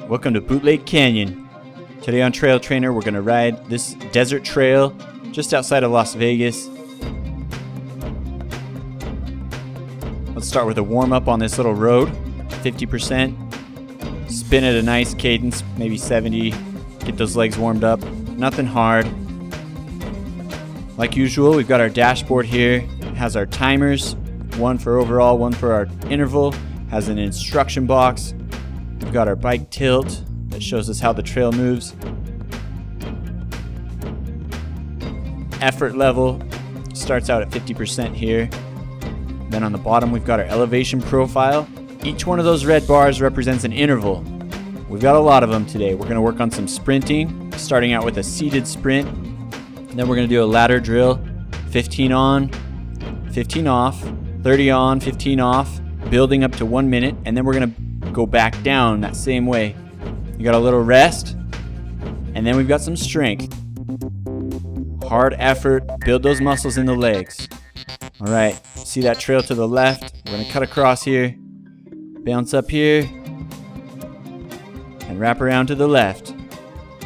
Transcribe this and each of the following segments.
Welcome to Bootleg Canyon. Today on Trail Trainer, we're going to ride this desert trail just outside of Las Vegas. Let's start with a warm-up on this little road, 50%. Spin at a nice cadence, maybe 70. Get those legs warmed up. Nothing hard. Like usual, we've got our dashboard here. It has our timers, one for overall, one for our interval. Has an instruction box. We've got our bike tilt that shows us how the trail moves. Effort level starts out at 50% here. Then on the bottom we've got our elevation profile. Each one of those red bars represents an interval. We've got a lot of them today. We're going to work on some sprinting, starting out with a seated sprint. Then we're going to do a ladder drill, 15 on, 15 off, 30 on, 15 off, building up to 1 minute, and then we're going to go back down that same way. You got a little rest, and then we've got some strength. Hard effort, build those muscles in the legs. All right, see that trail to the left? We're going to cut across here, bounce up here, and wrap around to the left.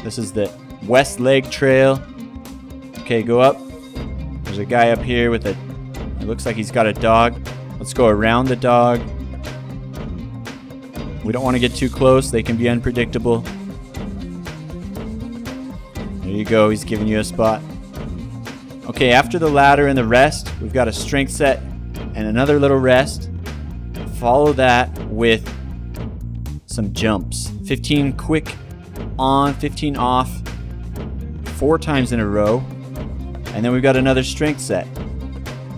This is the west leg trail. Okay, go up. There's a guy up here with it looks like he's got a dog. Let's go around the dog. We don't want to get too close. They can be unpredictable. There you go. He's giving you a spot. Okay, after the ladder and the rest, we've got a strength set and another little rest. Follow that with some jumps. 15 quick on, 15 off, 4 times in a row. And then we've got another strength set.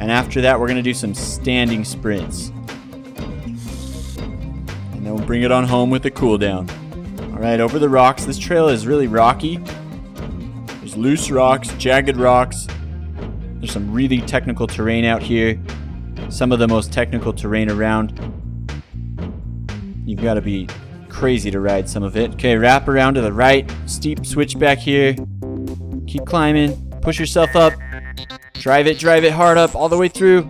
And after that, we're going to do some standing sprints. And then we'll bring it on home with a cool down. All right, over the rocks. This trail is really rocky. There's loose rocks, jagged rocks. There's some really technical terrain out here. Some of the most technical terrain around. You've got to be crazy to ride some of it. Okay, wrap around to the right. Steep switchback here. Keep climbing. Push yourself up. Drive it hard up all the way through.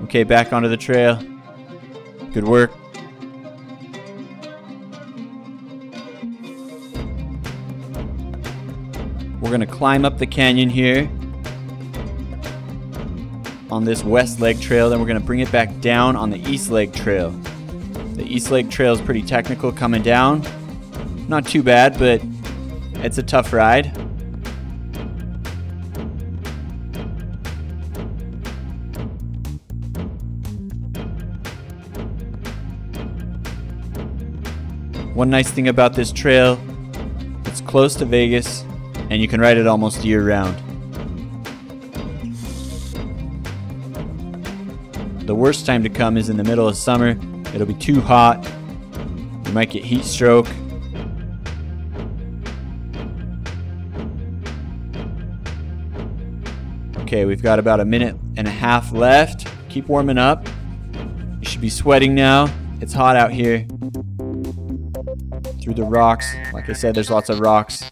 Okay, back onto the trail. Good work. We're going to climb up the canyon here on this west leg trail. Then we're going to bring it back down on the east leg trail. The east leg trail is pretty technical coming down. Not too bad, but it's a tough ride. One nice thing about this trail, it's close to Vegas, and you can ride it almost year-round. The worst time to come is in the middle of summer. It'll be too hot. You might get heat stroke. Okay, we've got about 1.5 minutes left. Keep warming up. You should be sweating now. It's hot out here. Through the rocks. Like I said, there's lots of rocks.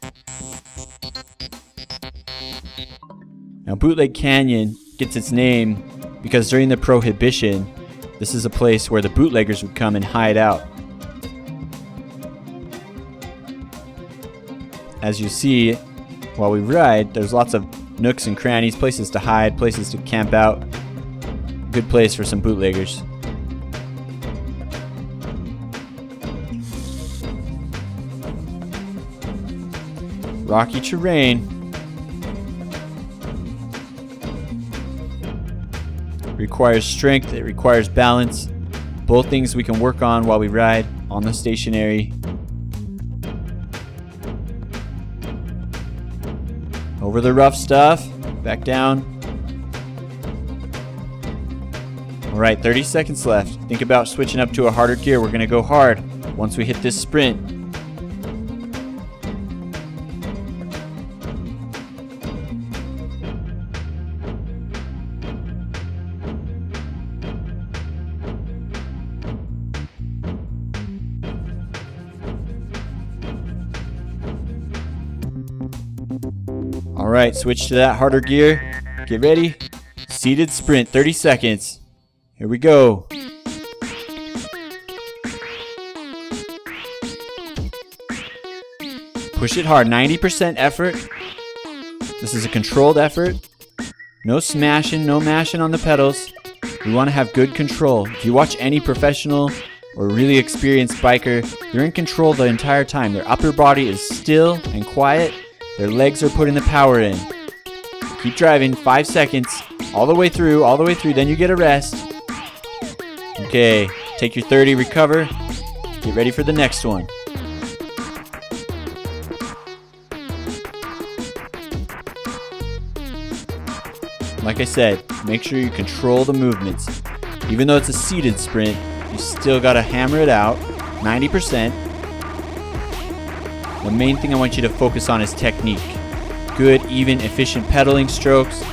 Now, Bootleg Canyon gets its name because during the Prohibition, this is a place where the bootleggers would come and hide out. As you see, while we ride, there's lots of nooks and crannies, places to hide, places to camp out. Good place for some bootleggers. Rocky terrain. Requires strength, it requires balance. Both things we can work on while we ride on the stationary. Over the rough stuff, back down. All right, 30 seconds left. Think about switching up to a harder gear. We're gonna go hard once we hit this sprint. All right, switch to that harder gear. Get ready. Seated sprint, 30 seconds. Here we go. Push it hard, 90% effort. This is a controlled effort. No smashing, no mashing on the pedals. We want to have good control. If you watch any professional or really experienced biker, they're in control the entire time. Their upper body is still and quiet. Their legs are putting the power in. Keep driving, 5 seconds, all the way through, then you get a rest. Okay, take your 30, recover, get ready for the next one. Like I said, make sure you control the movements. Even though it's a seated sprint, you still gotta hammer it out, 90%. The main thing I want you to focus on is technique. Good, even, efficient pedaling strokes.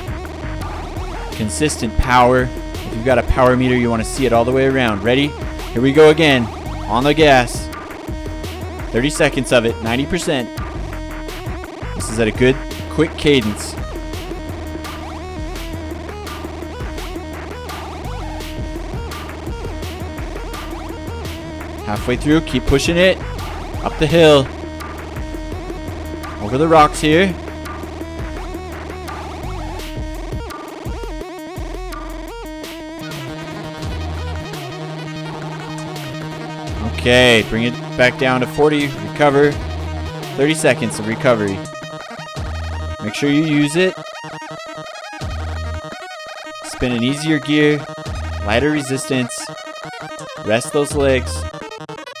Consistent power. If you've got a power meter, you want to see it all the way around. Ready? Here we go again. On the gas. 30 seconds of it, 90%. This is at a good, quick cadence. Halfway through, keep pushing it. Up the hill. Over the rocks here. Okay, bring it back down to 40, recover. 30 seconds of recovery. Make sure you use it. Spin an easier gear, lighter resistance. Rest those legs.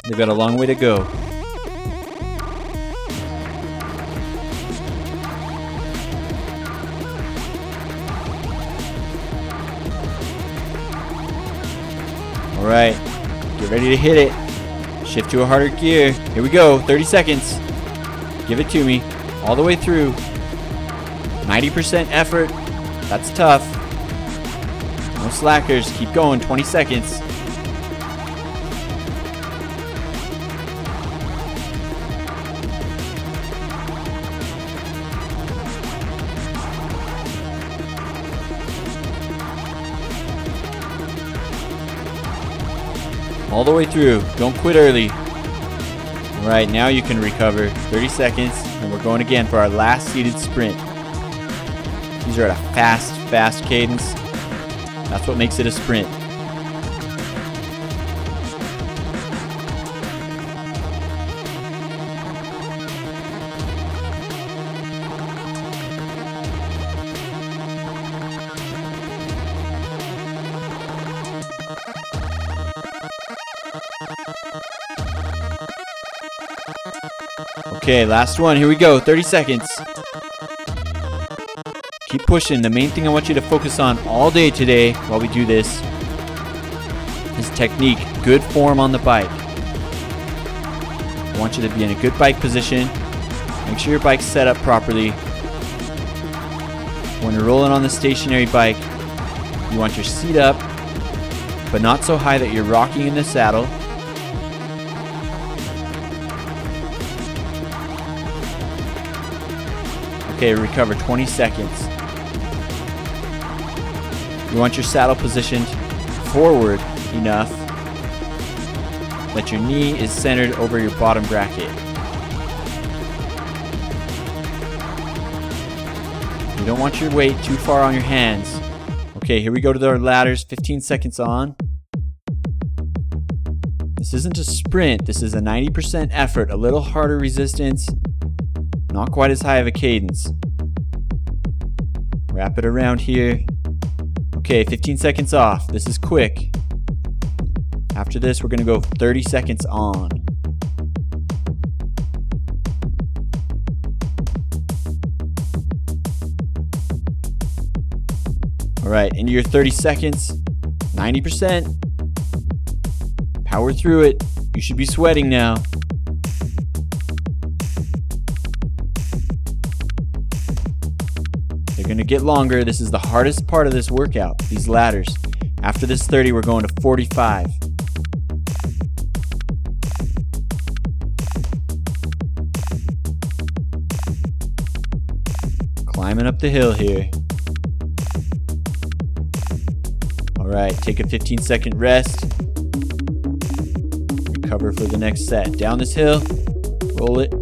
They've got a long way to go. All right, get ready to hit it. Shift to a harder gear. Here we go, 30 seconds. Give it to me, all the way through. 90% effort, that's tough. No slackers, keep going, 20 seconds. All the way through. Don't quit early. All right, now you can recover. 30 seconds, and we're going again for our last seated sprint. These are at a fast cadence. That's what makes it a sprint. Okay, last one. Here we go. 30 seconds. Keep pushing. The main thing I want you to focus on all day today while we do this is technique. Good form on the bike. I want you to be in a good bike position. Make sure your bike's set up properly. When you're rolling on the stationary bike, you want your seat up, but not so high that you're rocking in the saddle. Okay, recover 20 seconds. You want your saddle positioned forward enough that your knee is centered over your bottom bracket. You don't want your weight too far on your hands. Okay, here we go to our ladders, 15 seconds on. This isn't a sprint, this is a 90% effort, a little harder resistance. Not quite as high of a cadence. Wrap it around here. Okay, 15 seconds off. This is quick. After this, we're going to go 30 seconds on. All right, into your 30 seconds. 90%. Power through it. You should be sweating now. They're going to get longer. This is the hardest part of this workout, these ladders. After this 30, we're going to 45. Climbing up the hill here. All right, take a 15-second rest. Recover for the next set. Down this hill. Roll it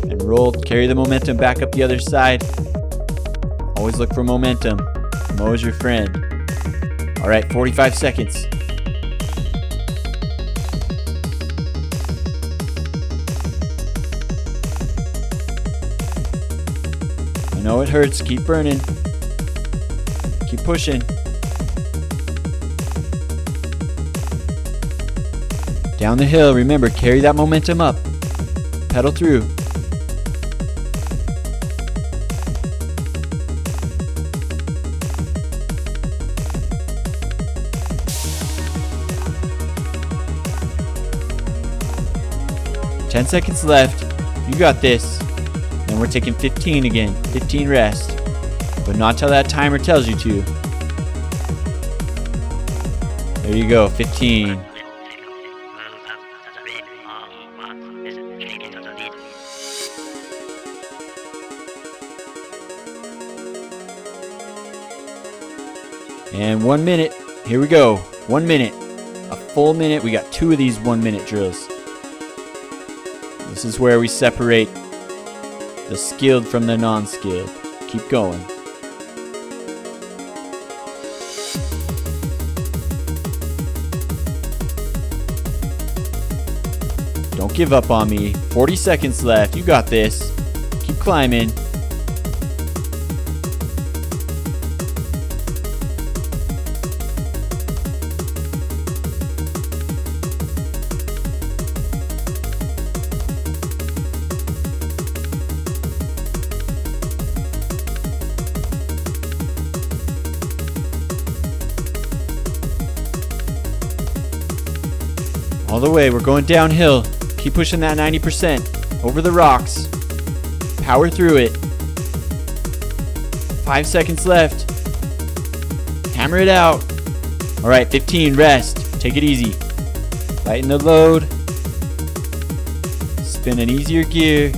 and roll. Carry the momentum back up the other side. Always look for momentum. Mo is your friend. All right, 45 seconds. I know it hurts. Keep burning. Keep pushing. Down the hill, remember, carry that momentum up. Pedal through. Ten seconds left. You got this. And we're taking 15 again. 15 rest. But not till that timer tells you to. There you go, 15. And 1 minute. Here we go. 1 minute. A full minute. We got 2 of these 1 minute drills. This is where we separate the skilled from the non-skilled. Keep going. Don't give up on me. 40 seconds left. You got this. Keep climbing. All the way, we're going downhill. Keep pushing that 90%. Over the rocks. Power through it. 5 seconds left. Hammer it out. All right, 15, rest. Take it easy. Lighten the load. Spin an easier gear,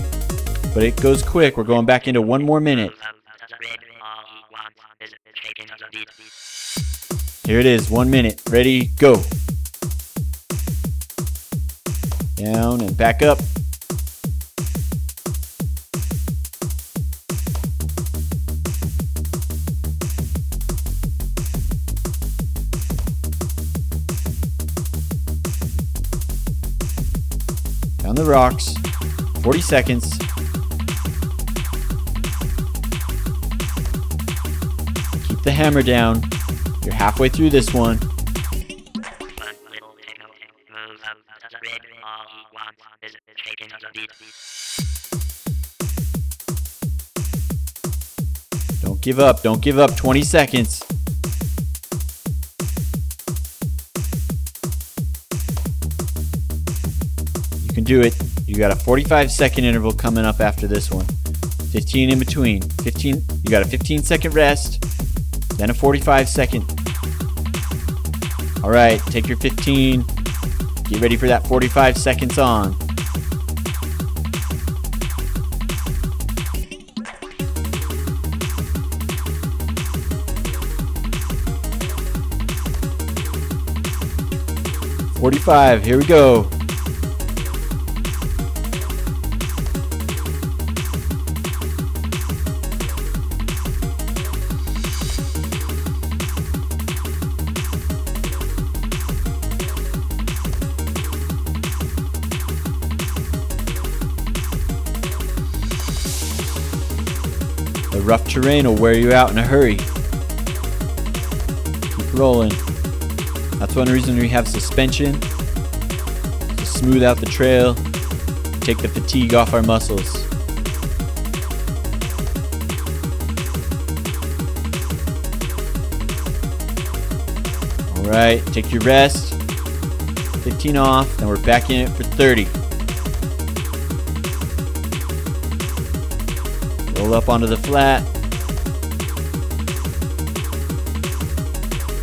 but it goes quick. We're going back into 1 more minute. Here it is, 1 minute. Ready, go. Down and back up. Down the rocks. 40 seconds. Keep the hammer down. You're halfway through this one. Don't give up. Don't give up. 20 seconds. You can do it. You got a 45-second interval coming up after this one. 15 in between. 15. You got a 15-second rest, then a 45-second. All right, take your 15. Get ready for that 45 seconds on. "45, here we go. The rough terrain will wear you out in a hurry. Keep rolling. That's one reason we have suspension, to smooth out the trail, take the fatigue off our muscles. All right, take your rest. 15 off, and we're back in it for 30. Roll up onto the flat.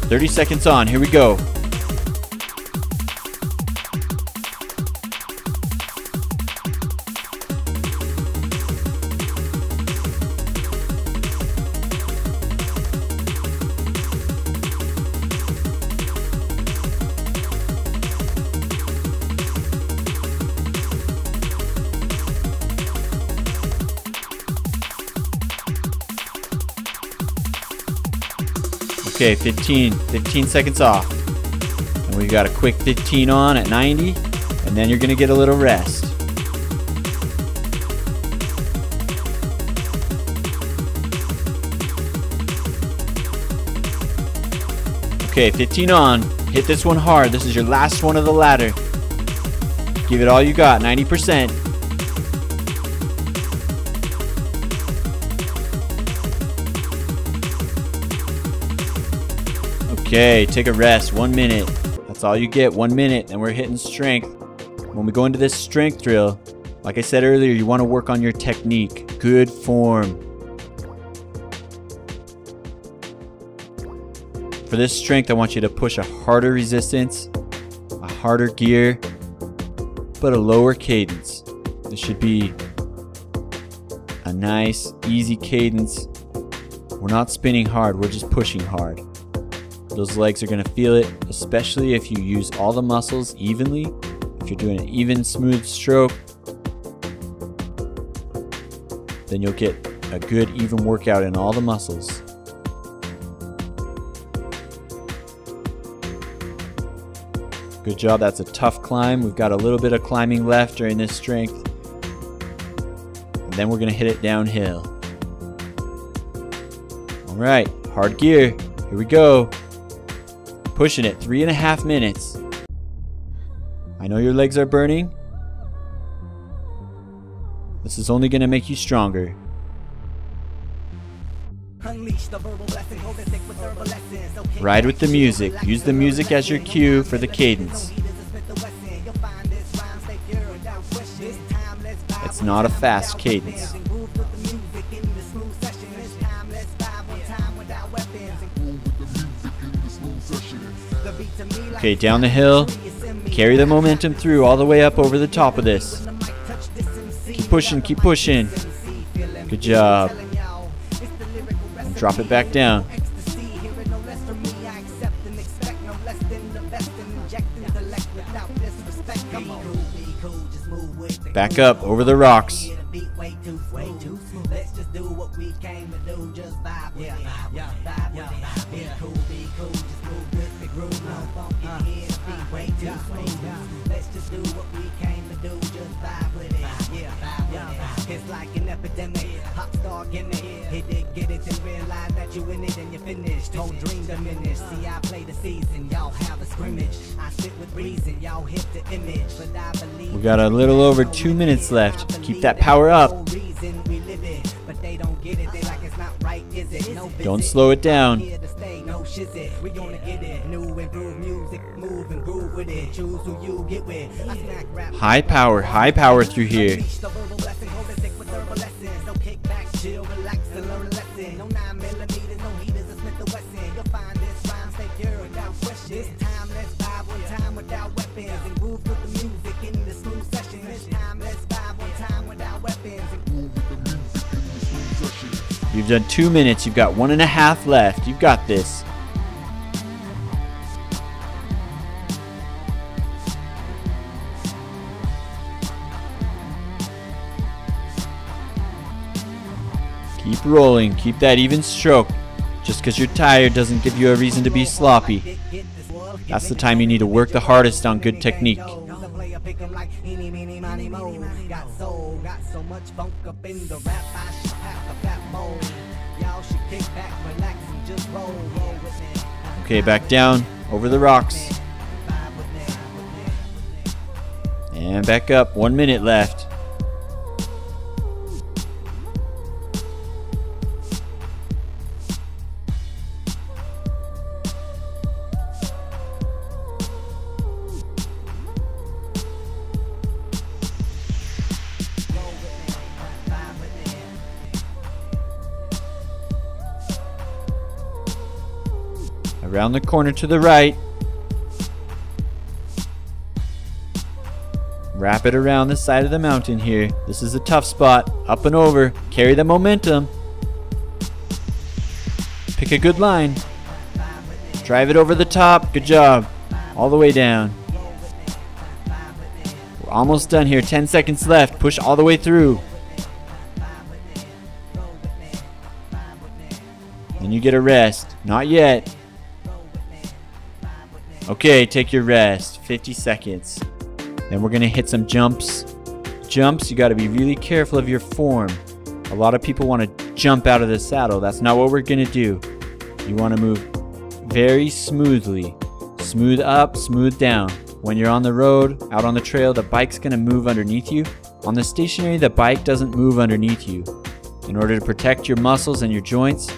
30 seconds on, here we go. Okay, 15 seconds off. And we've got a quick 15 on at 90, and then you're gonna get a little rest. Okay, 15 on. Hit this one hard. This is your last one of the ladder. Give it all you got, 90%. Okay, take a rest, 1 minute. That's all you get, 1 minute, and we're hitting strength. When we go into this strength drill, like I said earlier, you want to work on your technique. Good form. For this strength, I want you to push a harder resistance, a harder gear, but a lower cadence. This should be a nice, easy cadence. We're not spinning hard, we're just pushing hard. Those legs are gonna feel it, especially if you use all the muscles evenly. If you're doing an even, smooth stroke, then you'll get a good, even workout in all the muscles. Good job, that's a tough climb. We've got a little bit of climbing left during this strength. And then we're gonna hit it downhill. All right, hard gear, here we go. Pushing it, 3.5 minutes. I know your legs are burning. This is only gonna make you stronger. Ride with the music. Use the music as your cue for the cadence. It's not a fast cadence. Okay, down the hill. Carry the momentum through all the way up over the top of this. Keep pushing, keep pushing. Good job. And drop it back down. Back up over the rocks. It's like an epidemic, hot star in it. Hit it, get it, and realize that you in it and you finished. Don't dream diminish. See, I play the season, y'all have a scrimmage. I sit with reason, y'all hit the image. But I believe We got a little over 2 minutes left. Keep that power up. Don't slow it down. High power through here. You've done 2 minutes. You've got 1.5 left. You've got this. Keep rolling. Keep that even stroke. Just because you're tired doesn't give you a reason to be sloppy. That's the time you need to work the hardest on good technique. Okay, back down over the rocks. And back up. 1 minute left. Around the corner to the right. Wrap it around the side of the mountain here. This is a tough spot. Up and over. Carry the momentum. Pick a good line. Drive it over the top. Good job. All the way down. We're almost done here. 10 seconds left. Push all the way through. Then you get a rest. Not yet. Okay, take your rest. 50 seconds. Then we're going to hit some jumps. Jumps, you got to be really careful of your form. A lot of people want to jump out of the saddle. That's not what we're going to do. You want to move very smoothly. Smooth up, smooth down. When you're on the road, out on the trail, the bike's going to move underneath you. On the stationary, the bike doesn't move underneath you. In order to protect your muscles and your joints,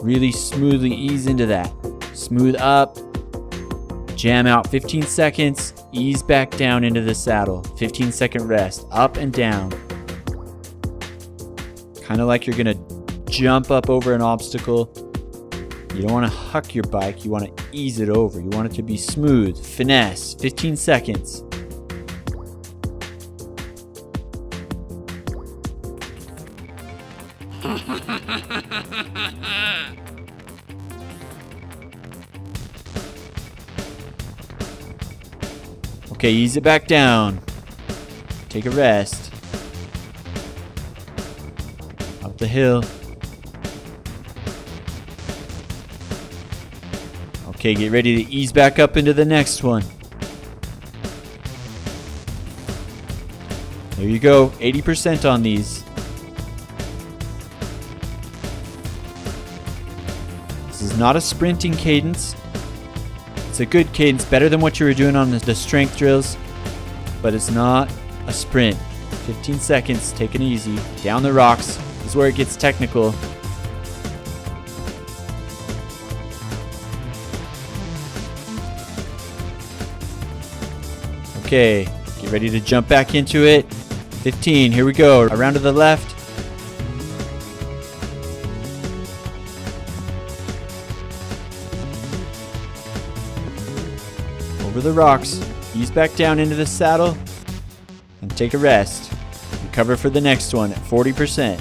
really smoothly ease into that. Smooth up, jam out 15 seconds, ease back down into the saddle. 15-second rest, up and down. Kind of like you're going to jump up over an obstacle. You don't want to huck your bike, you want to ease it over. You want it to be smooth, finesse, 15 seconds. Okay, ease it back down. Take a rest. Up the hill. Okay, get ready to ease back up into the next one. There you go, 80% on these. This is not a sprinting cadence. It's a good cadence, better than what you were doing on the strength drills, but it's not a sprint. 15 seconds, take it easy. Down the rocks is where it gets technical. Okay, get ready to jump back into it. 15, here we go. Around to the left. Over the rocks. Ease back down into the saddle and take a rest. Recover for the next one at 40%.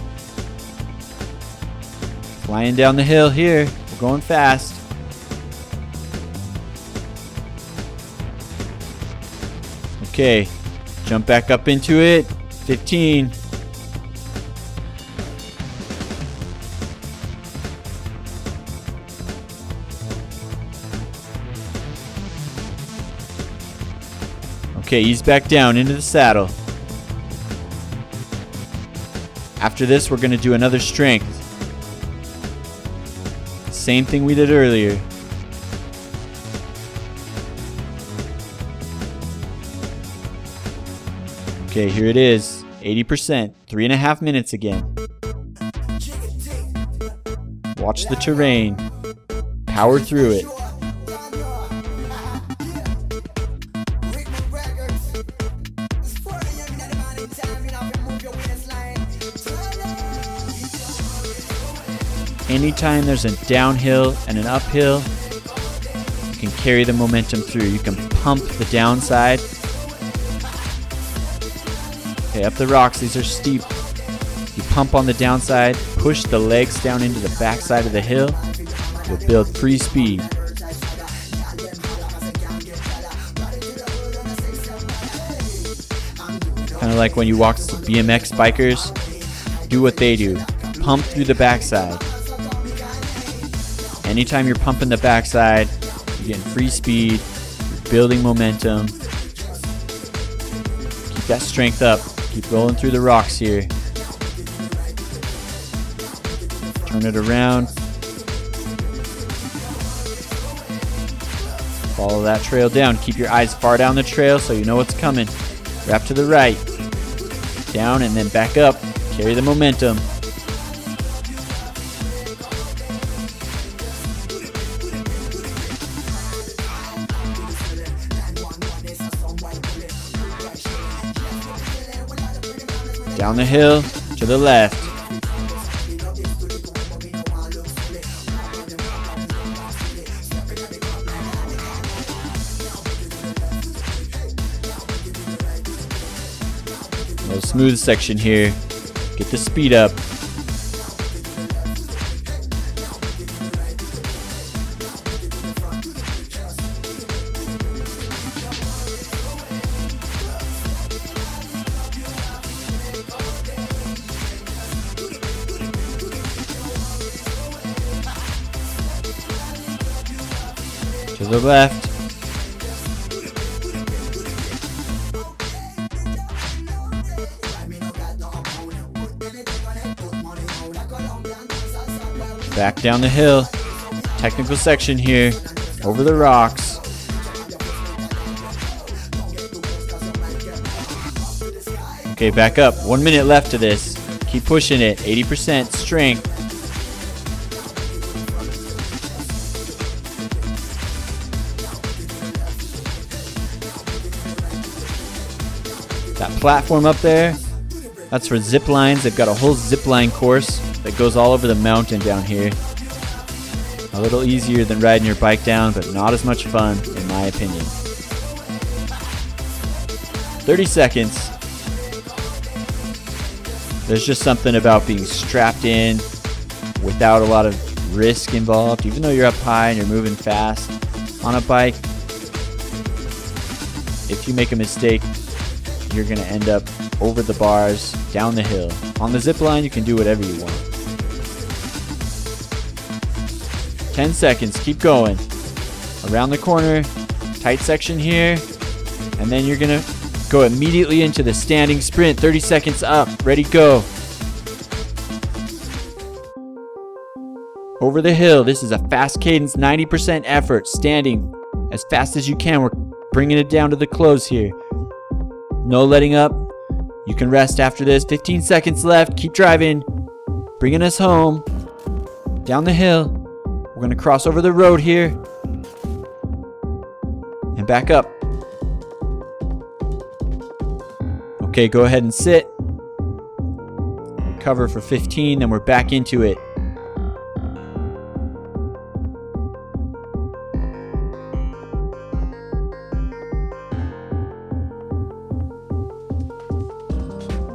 Flying down the hill here. We're going fast. Okay, jump back up into it. 15. Okay, ease back down into the saddle. After this, we're going to do another strength. Same thing we did earlier. Okay, here it is. 80%. 3.5 minutes again. Watch the terrain. Power through it. Anytime there's a downhill and an uphill, you can carry the momentum through. You can pump the downside. Okay, up the rocks, these are steep. You pump on the downside, push the legs down into the backside of the hill. You'll build free speed. Kind of like when you watch the BMX bikers do what they do. Pump through the backside. Anytime you're pumping the backside, you're getting free speed, you're building momentum. Keep that strength up. Keep rolling through the rocks here. Turn it around. Follow that trail down. Keep your eyes far down the trail so you know what's coming. Wrap to the right. Down and then back up. Carry the momentum. Down the hill, to the left. A little smooth section here. Get the speed up. To the left. Back down the hill. Technical section here. Over the rocks. Okay, back up. 1 minute left to this. Keep pushing it. 80% strength. That platform up there, that's for zip lines. They've got a whole zip line course that goes all over the mountain down here. A little easier than riding your bike down, but not as much fun, in my opinion. 30 seconds. There's just something about being strapped in without a lot of risk involved. Even though you're up high and you're moving fast on a bike, if you make a mistake, you're going to end up over the bars, down the hill. On the zip line, you can do whatever you want. 10 seconds, keep going. Around the corner, tight section here, and then you're going to go immediately into the standing sprint. 30 seconds up, ready, go. Over the hill, this is a fast cadence, 90% effort, standing as fast as you can. We're bringing it down to the close here. No letting up. You can rest after this. 15 seconds left. Keep driving. Bringing us home. Down the hill. We're going to cross over the road here. And back up. Okay, go ahead and sit. Recover for 15, then we're back into it.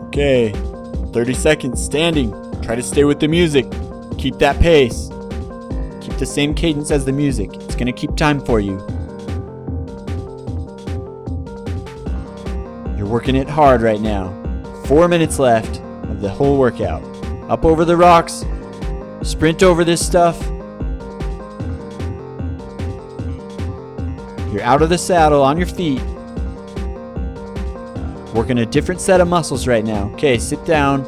Okay, 30 seconds standing. Try to stay with the music. Keep that pace. Keep the same cadence as the music. It's going to keep time for you. You're working it hard right now. 4 minutes left of the whole workout. Up over the rocks. Sprint over this stuff. You're out of the saddle on your feet. Working a different set of muscles right now. Okay, sit down.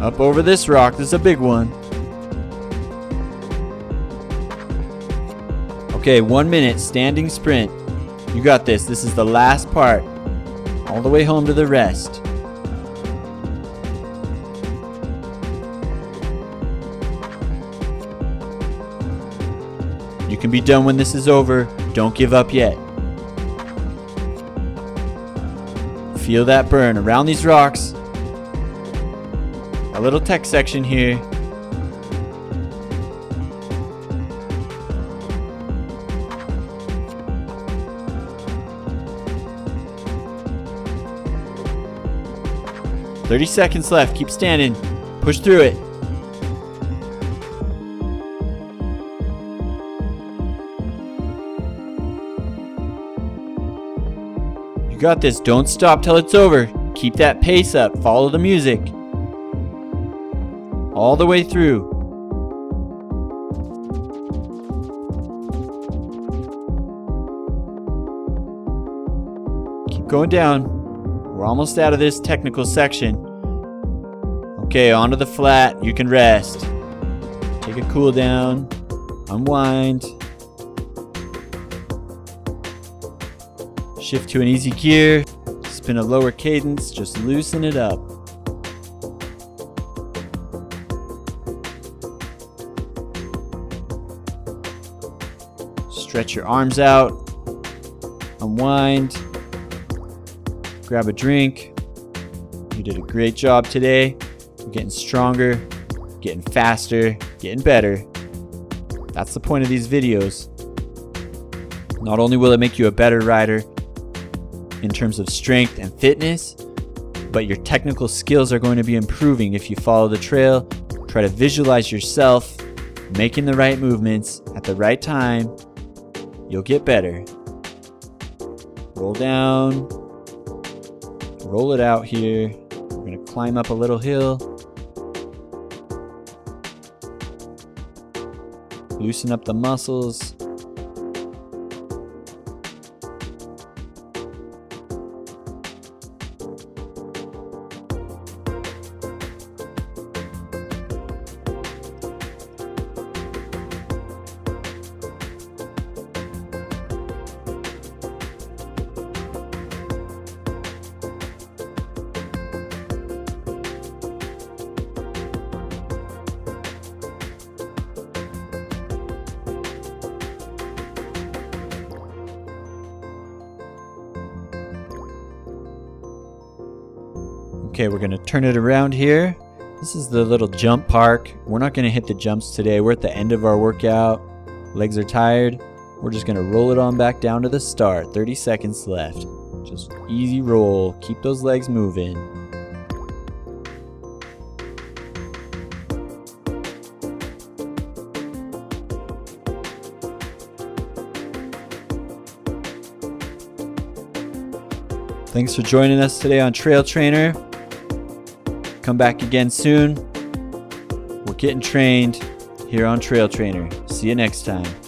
Up over this rock. This is a big one. Okay, 1 minute, standing sprint. You got this. This is the last part. All the way home to the rest. You can be done when this is over. Don't give up yet. Feel that burn around these rocks. A little tech section here. "30 seconds left. Keep standing. Push through it." You got this. Don't stop till it's over. Keep that pace up. Follow the music. All the way through. Keep going down. We're almost out of this technical section. Okay, onto the flat. You can rest. Take a cool down. Unwind. Shift to an easy gear. Spin a lower cadence. Just loosen it up. Stretch your arms out. Unwind. Grab a drink. You did a great job today. You're getting stronger, getting faster, getting better. That's the point of these videos. Not only will it make you a better rider in terms of strength and fitness, but your technical skills are going to be improving if you follow the trail. Try to visualize yourself making the right movements at the right time. You'll get better. Roll down. Roll it out here. We're going to climb up a little hill. Loosen up the muscles. Okay, we're gonna turn it around here. This is the little jump park. We're not gonna hit the jumps today. We're at the end of our workout. Legs are tired. We're just gonna roll it on back down to the start. 30 seconds left. Just easy roll. Keep those legs moving. Thanks for joining us today on Trail Trainer. Come back again soon. We're getting trained here on Trail Trainer. See you next time.